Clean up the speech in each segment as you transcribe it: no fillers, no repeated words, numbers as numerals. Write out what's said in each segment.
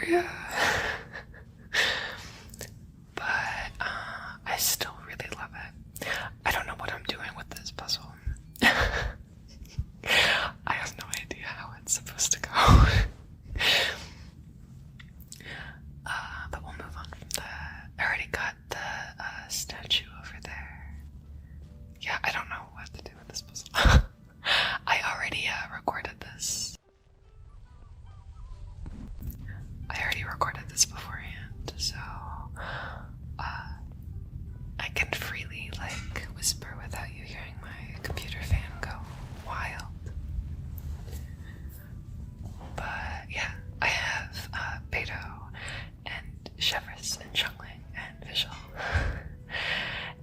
area. But I still really love it. I don't know what I'm doing with this puzzle. I have no idea how it's supposed to go. But we'll move on from that. I already got the statue over there. Yeah, I don't know what to do with this puzzle. I already recorded this. Beforehand, so I can freely whisper without you hearing my computer fan go wild. But yeah, I have Beto and Chevres and Chungling and Visual.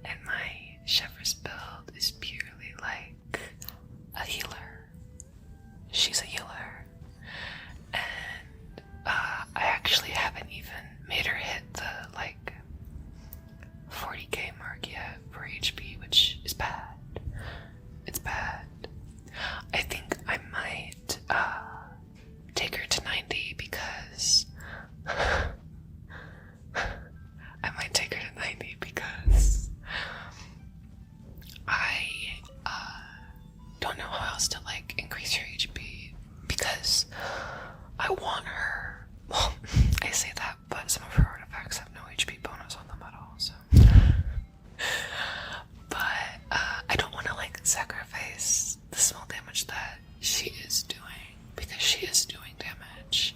And my Chevres build is purely like a healer. She's a healer. And I actually haven't even made her hit the 40k mark yet for HP, which is bad. It's bad. I think I might take her to 90 because I might take her to 90 because I don't know how else to increase her HP, because I want her. Well, I say that, but some of her artifacts have no HP bonus on them at all, so. But I don't want to sacrifice the small damage that she is doing, because she is doing damage.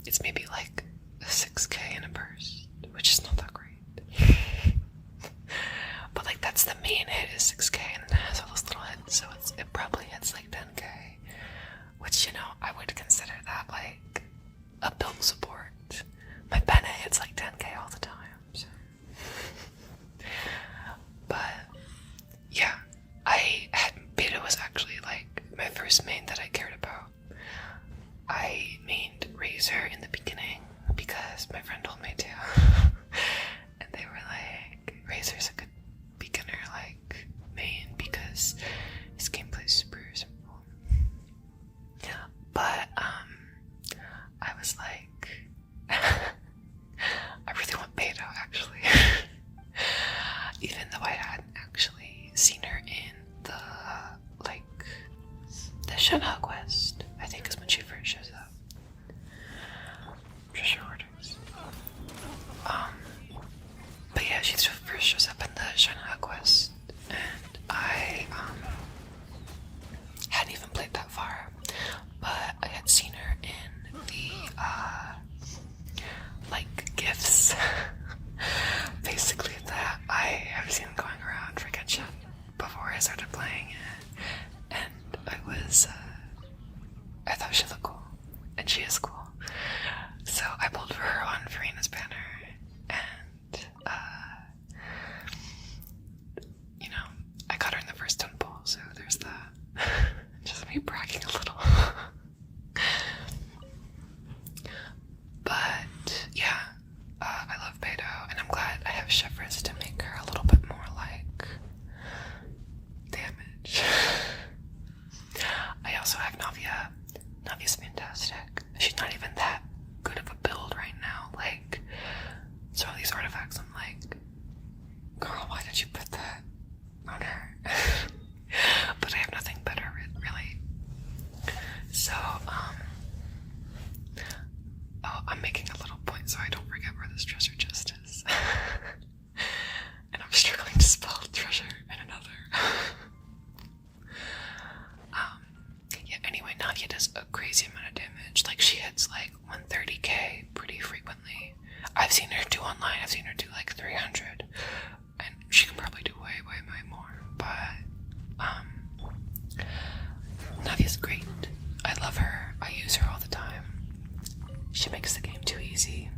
It's maybe a 6k in a burst, which is not that great. But that's the main hit is 6k, and then it has all those little hits, so it probably hits 10k. Which, I would consider that a build support. My Bennett hits 10k all the time, so. But yeah, Beta was actually my first main that I cared about. I mained Razor in the beginning because my friend told me to. And they were Razor's a good beginner main because his gameplay is super simple. But I was I really want Beto actually. Even though I hadn't actually seen her in the Shenhe quest, I think is when she first shows up. Treasure orders. But yeah, she first shows up in the Shenhe quest, and I hadn't even played that far, but I had seen her in the gifts. Basically that I have seen going around for Genshin before I started playing it, and I thought she looked cool, and she is cool. So I pulled for her on Farina's banner, and I got her in the first temple, so there's that. Just me bragging a little. But yeah, I love Beto, and I'm glad I have Chevres to make her a little bit more damage. I also have Navia. Navia's fantastic. She's not even that good of a build right now. Some of these artifacts, I'm girl, why did you put that on her? But I have nothing better, really. So, I'm making a little point so I don't forget where this treasure chest is. And I'm struggling to spell treasure in another. Yeah, anyway, Nadia does a crazy amount of damage. She hits 130k pretty frequently. I've seen her do online, I've seen her do 300. And she can probably do way more. But, Nadia's great. I love her. I use her all the time. She makes the game too easy.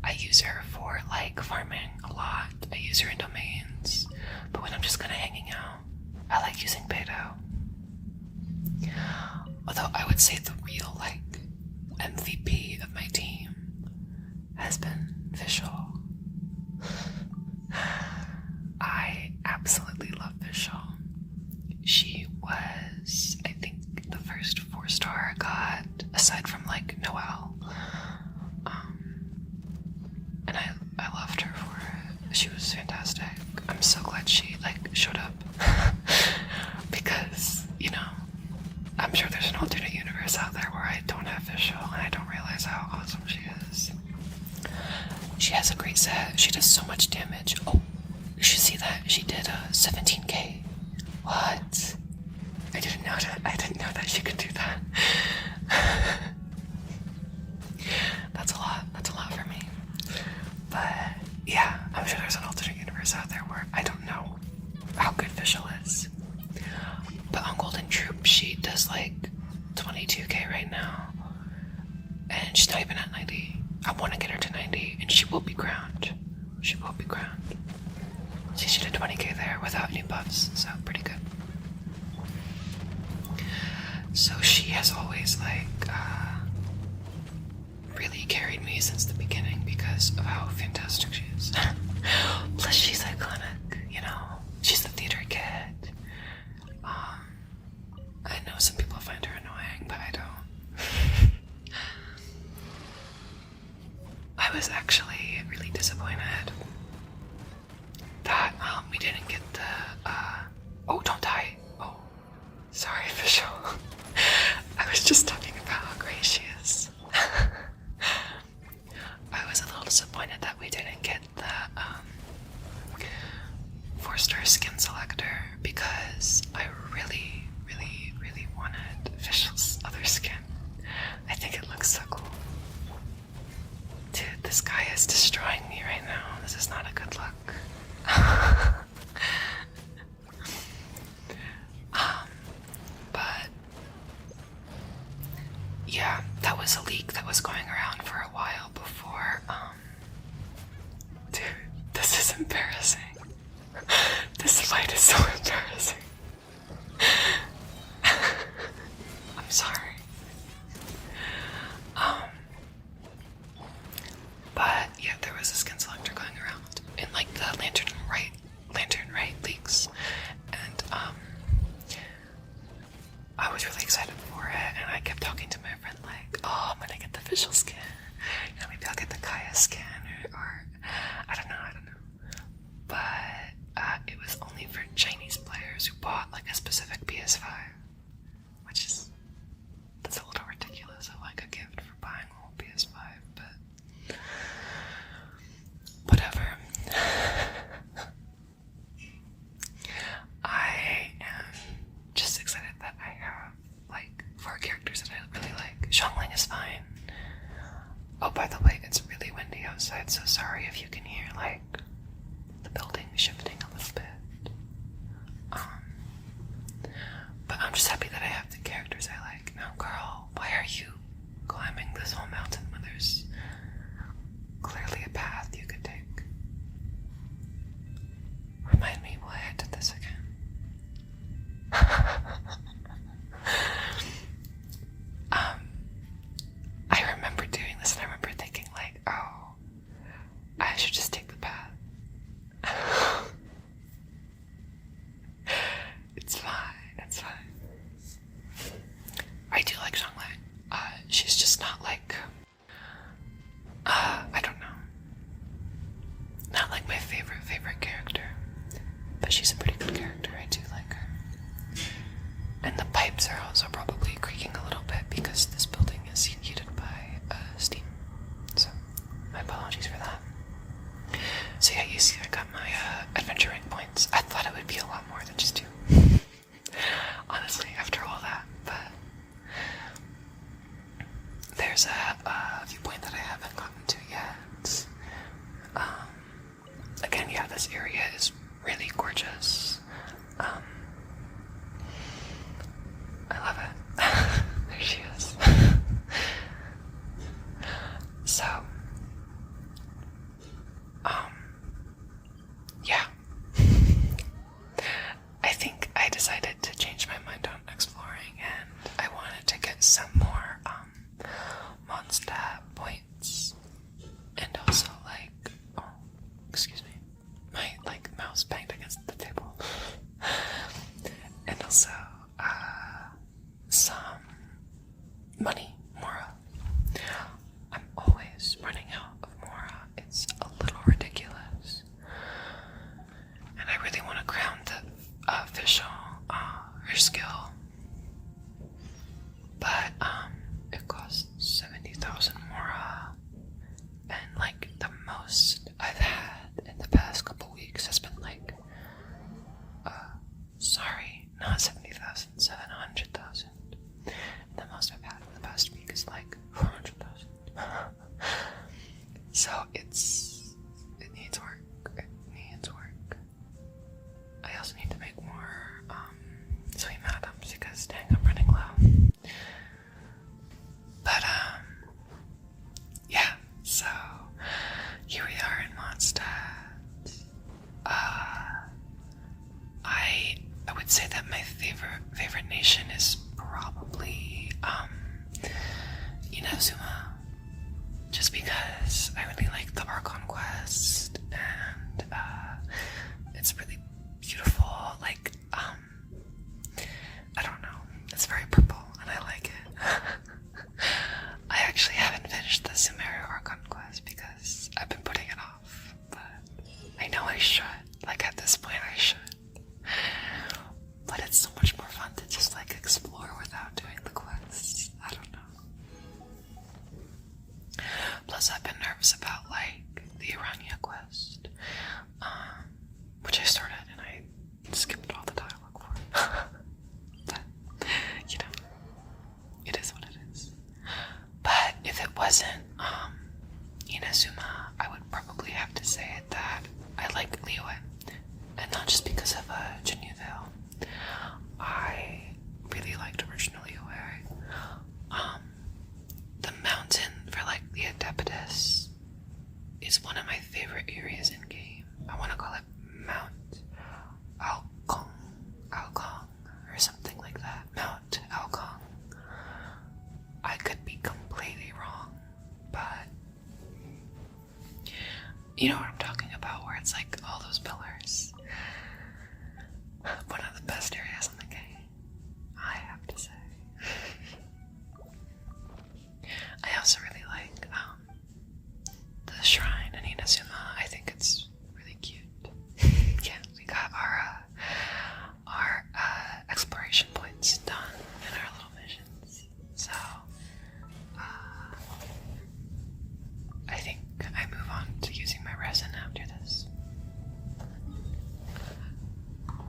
I use her for farming a lot. I use her in domains. But when I'm just kinda hanging out, I like using Beto. Although I would say the real MVP of my team has been Visual. I absolutely love Visual. She was, I think, the first 4-star I got aside from like Noelle. And I loved her for it. She was fantastic. I'm so glad she like showed up. Because, you know, I'm sure there's an alternate universe out there where I don't have visual and I don't realize how awesome she is. She has a great set. She does so much damage. Oh, you should see that. She did 17k. What? I didn't know that. I didn't know that she could do that. That's a lot. That's a lot for me. But yeah, I'm sure there's an alternate universe out there where I don't know how good Fischl is. But on Golden Troop, she does like 22k right now. And she's not even at 90. I want to get her to 90, and she will be crowned. She will be crowned. See, she did 20k there without any buffs, so pretty good. So she has always like really carried me since the beginning because of how fantastic she is. Plus she's iconic, you know. She's the theater kid. I know some people find her annoying, but I don't. I was actually really disappointed that we didn't get the oh, don't die. Oh, sorry, Fischl. I was just talking about how great she is. I was a little disappointed that we didn't get the 4-star skin selector because I really wanted Fischl's other skin. I think it looks so cool. Dude, this guy is destroying me right now. This is not a good look. But yeah, that was a leak that was going around for a while before, dude, this is embarrassing. This fight is so embarrassing. I'm sorry. But yeah, there was a skin selector going around in like the Lantern Right leaks, and I was really excited for it, and I kept talking to my friend like, oh, I'm gonna get the Fischl skin, you know, maybe I'll get the Kaya skin, or I don't know, but it was only for Chinese players who bought like a specific PS5, which is, that's a little ridiculous of like a gift for buying a whole PS5, but whatever. I am just excited that I have like 4 characters that I really like. Xiangling is fine. Oh, by the way, it's really windy outside, so sorry if you can hear like the building shifting a little bit. But I'm just happy that I have the characters I like. Now, girl, why are you climbing this whole mountain when there's clearly a path you could take? Remind me why I did this again. I remember doing this, and I remember thinking like, oh, I should just take the path. It's fine, it's fine. I do like Xiangling. She's just not like, I don't know. Not like my favorite character. But she's a pretty good character, I do like her. And the pipes are also probably creaking a little bit because this building is heated by steam. So, my apologies for that. So yeah, you see I got my adventure rank points. I thought it would be a lot more than just 2. Honestly, after all that, but there's a viewpoint that I haven't gotten to yet. Again, yeah, this area is really gorgeous. I love it. There she is. So, yeah. I think I decided to change my mind on exploring, and I wanted to get some more, Mondstadt points. And also, like, oh, excuse me. My, like, mouse banged against the table. And also, some money, more 70,000 mora, and like the most I've had in the past couple weeks has been like, sorry, not 70,000, 700,000. The most I've had in the past week is like 400,000. So it needs work. It needs work. I also need to make more sweet madams because dang, I'm running low. But yeah. So here we are in Mondstadt. I would say that my favorite nation is probably Inazuma, just because I really like the Archon quest and it's really beautiful. Like I don't know, it's very purple and I like it. I actually haven't finished the Sumeru Archon quest because I've been putting it off, but I know I should. Like at this point I should. But it's so much more fun to just like explore without doing the quests. I don't know. Plus I've been nervous about like the Irania quest, which I started and I skipped all the dialogue for it. But, you know, it is what it is. But if it wasn't Inazuma, I would probably have to say that I like Liyue. And not just because of Jinyu Vale. I really liked original Liyue. The mountain for like the Adeptus is one of my favorite areas in game. I want to call it Mount Alkong, or something like that. Mount Alkong. I could be completely wrong, but you know what I'm talking about, where it's like all those pillars. One of the best areas in the game, I have to say. I also really like the shrine in Inazuma. I think it's really cute. Yeah, we got our exploration points done in our little missions. So I think I move on to using my resin after this.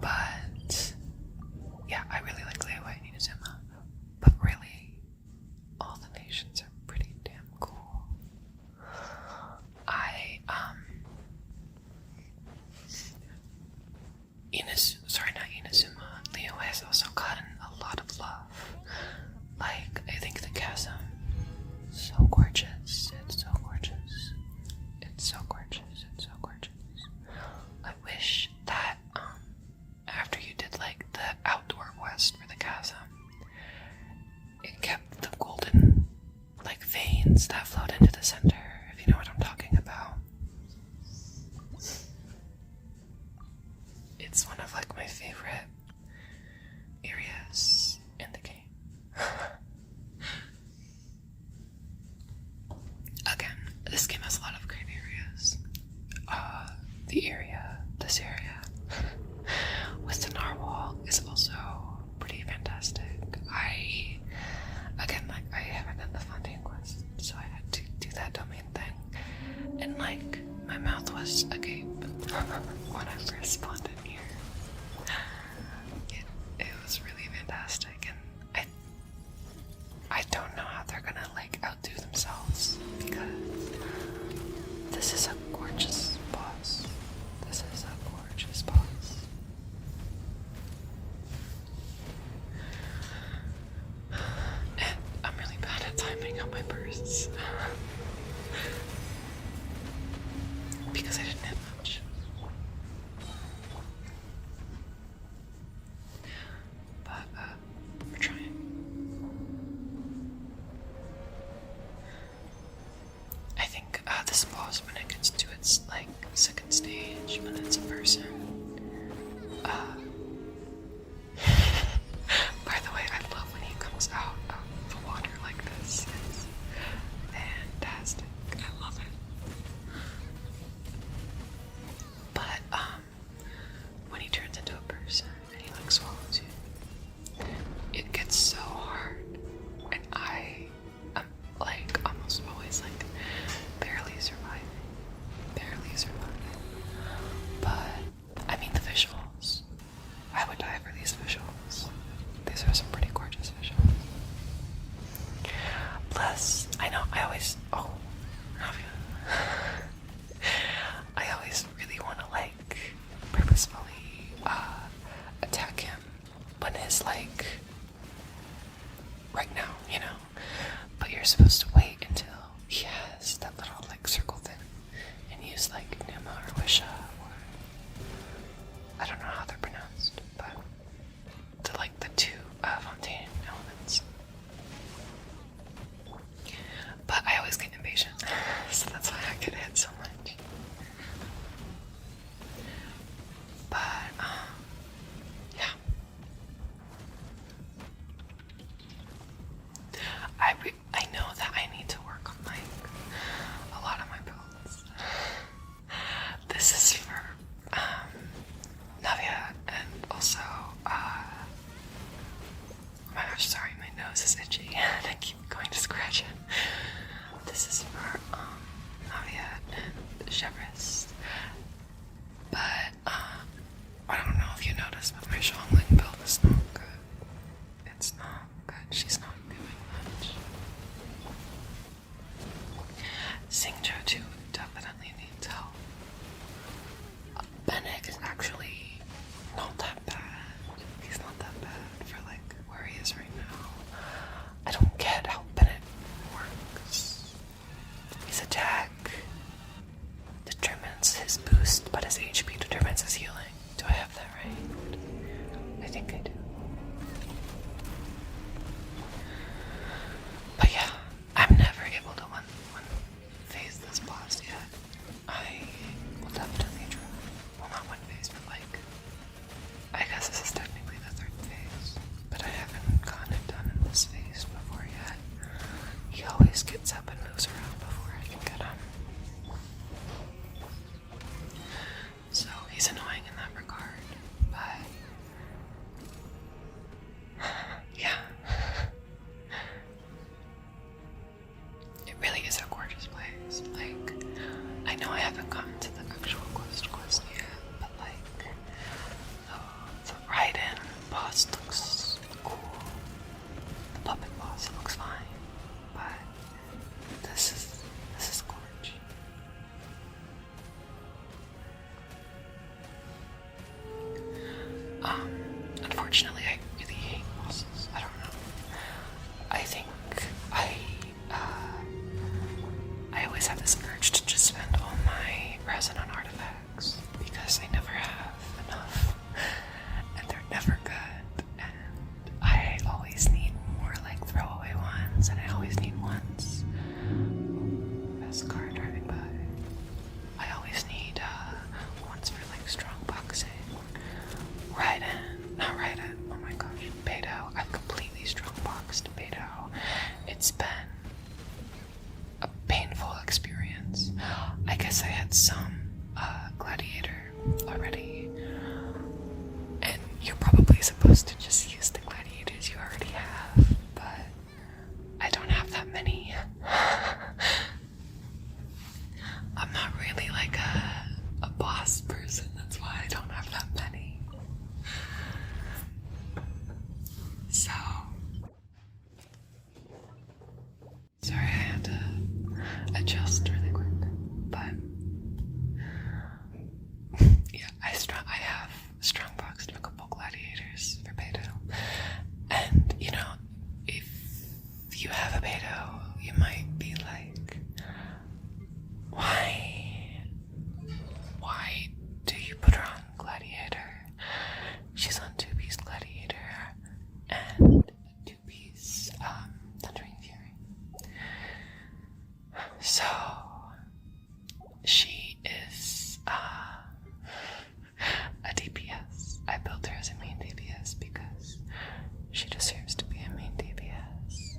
But yeah, I really like Liyue and Inazuma. But really, all the nations are pretty damn cool. Liyue has also gotten a lot of love. Like, I think the chasm, so gorgeous. It's so gorgeous. It's so gorgeous. It's so gorgeous. I wish that after you did like the outdoor quest for the chasm, it kept the golden like veins that flowed into the center, if you know what I'm talking about. It's one of like my favorite areas in the game. Again, this game has a lot of great areas. This area with the narwhal is also pretty fantastic. I haven't done the Fontaine quest, so I had to do that domain thing. And like, my mouth was agape when I first spawned in here. It was really fantastic, and I don't know how they're gonna like outdo themselves, because this is a gorgeous boss. This is a gorgeous boss. And I'm really bad at timing on my bursts. Because I didn't hit much. But, we're trying. I think, this boss, when it gets to its, like, second stage, when it's a person, by the way, I love when he comes out of the water like this. It's fantastic. I love it. But, when he turns into a person and he like swallows you, it gets so hard, and I am like almost I know, I always, oh, I always really want to, like, purposefully, attack him when his, like, right now, you know? But you're supposed to wait until he has that little, like, circle thing and use, like, Numa or Wisha or, I don't know how they're pronounced, but the two, Fontaine elements. But I always get impatient, so that's why I get hit so much. But, yeah. I know that I need to work on, like, a lot of my builds. This is for, Navia, and also, oh my gosh, sorry, my nose is itchy, and I keep going to scratch it. This is for, Navia and Chevres. But, I don't know if you noticed, but my Xiangling build is not good. It's not good. She's not doing much. Xingqiu too definitely needs help. Bennett is actually not that bad. He's not that bad for like where he is right now. I don't get how Bennett works. His attack determines his boost, but his HP determines his healing. Do I have that right? I think I do. But yeah, I'm never able to one phase this boss yet. I will definitely try. Well, not one phase, but like, I guess this is technically the third phase, but I haven't gotten it done in this phase before yet. He always gets up and moves around before I can get him. So he's annoying in that regard, but yeah. It really is a gorgeous place. Like, I know I haven't gotten to the actual quest yet, but like, the ride-in boss looks cool. The puppet boss looks fine, but this is gorgeous. Unfortunately, I really hate bosses. I don't know. I think I always have this urge to just spend all my resin on artifacts because I never have enough, and they're never good, and I always need more like throwaway ones, and I always need ones. Best car driving by. I always need ones for like strong boxing. Not Raiden, oh my gosh, Beidou. I've completely strong boxed Beidou. It's been a painful experience. I guess I had some gladiator already, and you're probably supposed to just use the gladiators you already have, but I don't have that many. I'm not really like a boss person, that's why I don't have that many. So, sorry, I had to adjust really quick, but yeah, I have strong boxed a couple gladiators for Beidou, and you know, if you have a Beidou, you might be like, why do you put her on gladiator? She's on 2-piece gladiator and 2-piece Thundering Fury. So she is a DPS. I built her as a main DPS because she deserves to be a main DPS.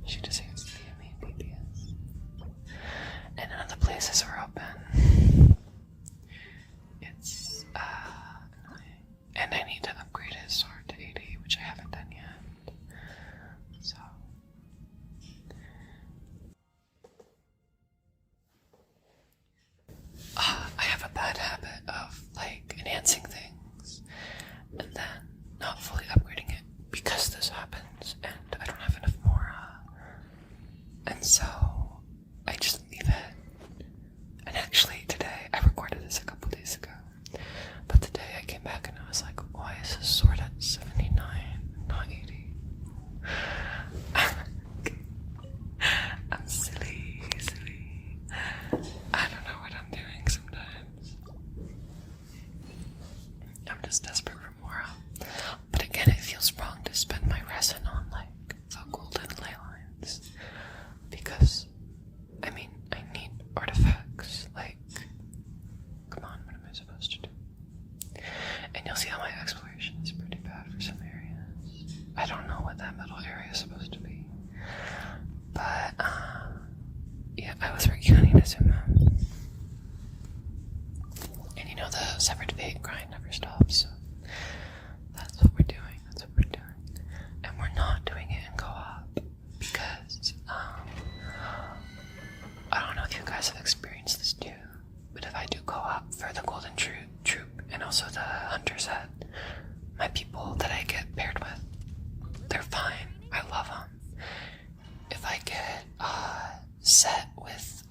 She deserves to be a main DPS. And none of the places are open. It's annoying. And I need to upgrade his sword to 80, which I haven't done yet. So guys have experienced this too, but if I do co-op for the Golden Troop and also the Hunter set, my people that I get paired with, they're fine. I love them. If I get set with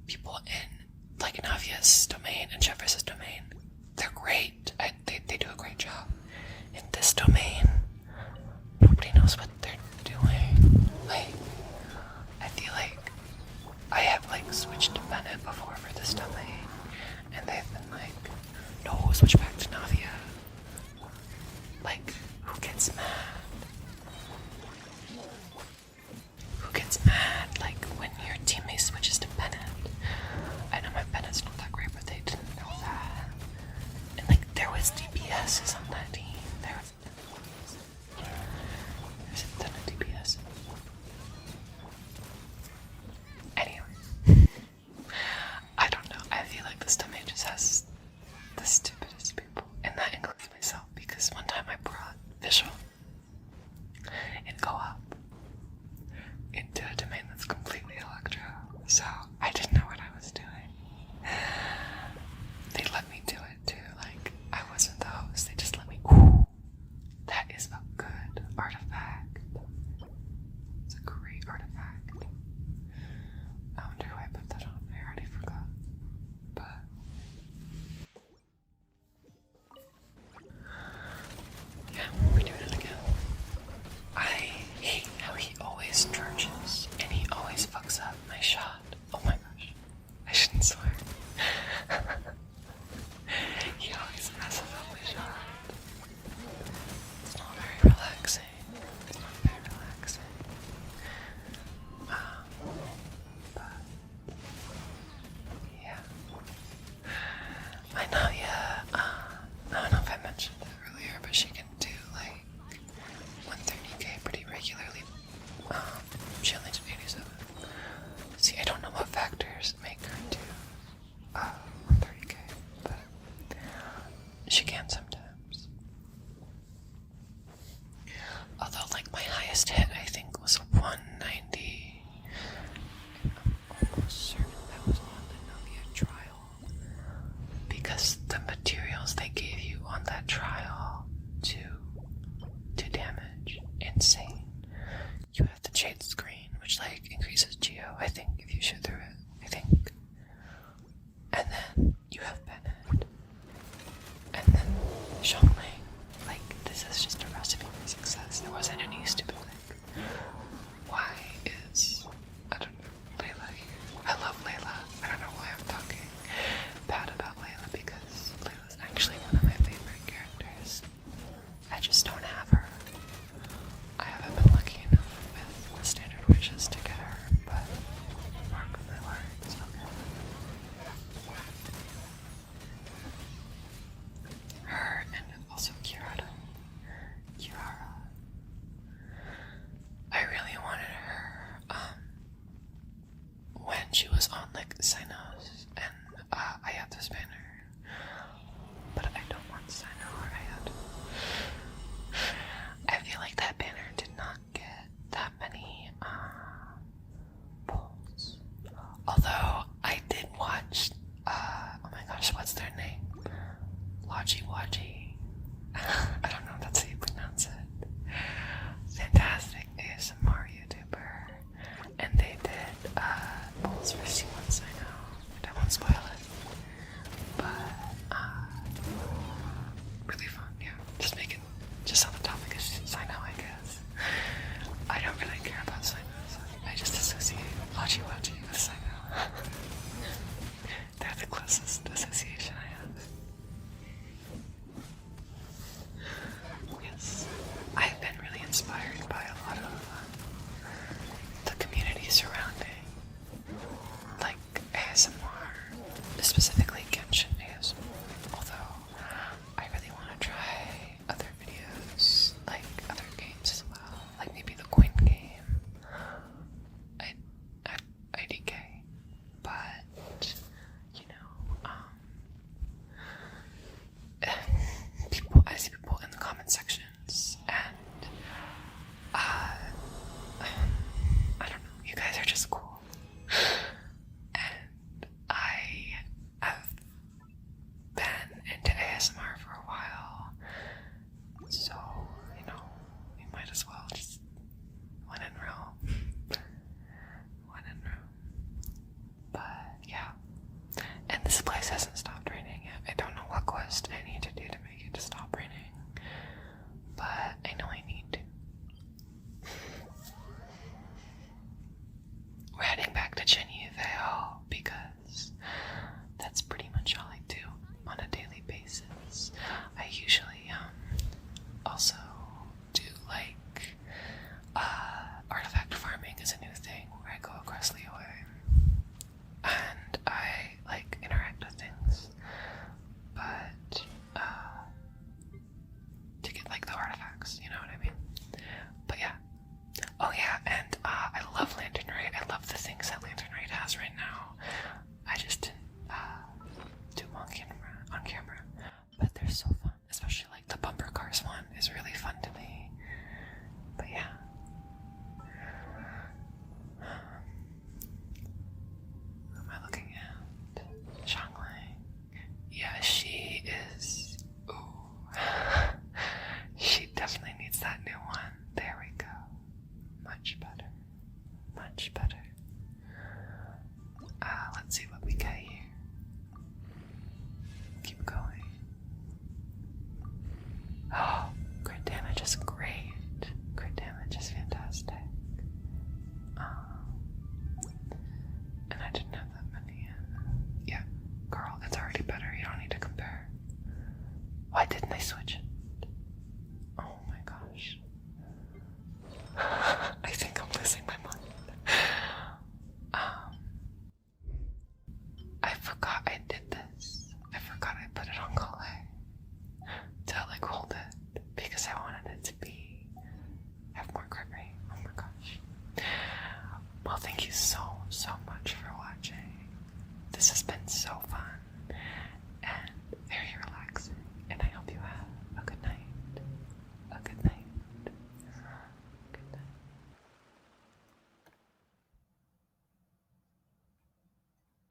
people in like Navia's domain and Jeffers' domain, they're great. They do a great job. In this domain, nobody knows what they're doing. Like, I feel like I have like switched to Bennett before for this domain, and they've been like, no, switch back to Navia. Like, who gets mad? Who gets mad, like, when your teammate switches to Bennett? I know my Bennett's not that great, but they didn't know that. And, like, there was DPSs on that team. There's a ton of DPS. Anyway. I don't know. I feel like this domain just has the stupidest people. And that includes myself, because one time I brought Visual and co-op into a domain that's completely electro, so I didn't know what I was doing. They let me do it too, like, I wasn't the host, they just let me. Ooh, that is a good artifact. It's a great artifact. I wonder who I put that on. I already forgot. But yeah, we're doing it again. I hate how he always charges, and he always fucks up my shot. Oh my gosh. I shouldn't swear. He always messes up my shot. It's not very relaxing. It's not very relaxing. But yeah. I know, yeah. I don't know if I mentioned it earlier, but she can do like 130k pretty regularly. She only did 87. See, I don't know what factors make her do 130k, but she can sometimes. Although, like, my highest hit, I think, was 190. I'm almost certain that was on the Novia trial, because the materials they gave you on that trial to damage, insane. You have the Jade screen, which like increases Geo, I think, if you shoot through it, I think. And then you have Bennett. And then Xiangling. Like, this is just a recipe for success. There wasn't any stupid thing. Why is, I don't know, Layla here? I love Layla. I don't know why I'm talking bad about Layla, because Layla's actually one of my favorite characters. I just don't have her. I haven't been lucky enough with the standard wishes to get her, but mark my words, okay. Her and also Kirara. I really wanted her when she was on like Sinnoh's, and I had this banner, but I don't want Sinnoh or Ayat. I feel like that banner did not get that many polls. Although I did watch, oh my gosh, what's their name? Waji. I don't know if that's how you pronounce it. Fantastic ASMR YouTuber. And they did polls for C1 Sinnoh. I won't spoil it. But really fun, yeah. Just on the topic of Sinnoh, I guess. I don't really care about Sinnoh, so I just associate Waji with Sinnoh. They're the closest association I have. Yes, I've been really inspired by a lot of the community surrounding, like ASMR, specifically Genshin ASMR, although I really want to try other videos, like other games as well, like maybe the coin game, IDK, but, you know, I see people in the comment sections, and, I don't know, you guys are just cool, and has right now. I just didn't do them on camera. But they're so fun, especially like the bumper cars one is really fun to me. But yeah. Who am I looking at? Xiangling. Yeah, she is. Ooh. She definitely needs that new one. There we go. Much better. Much better.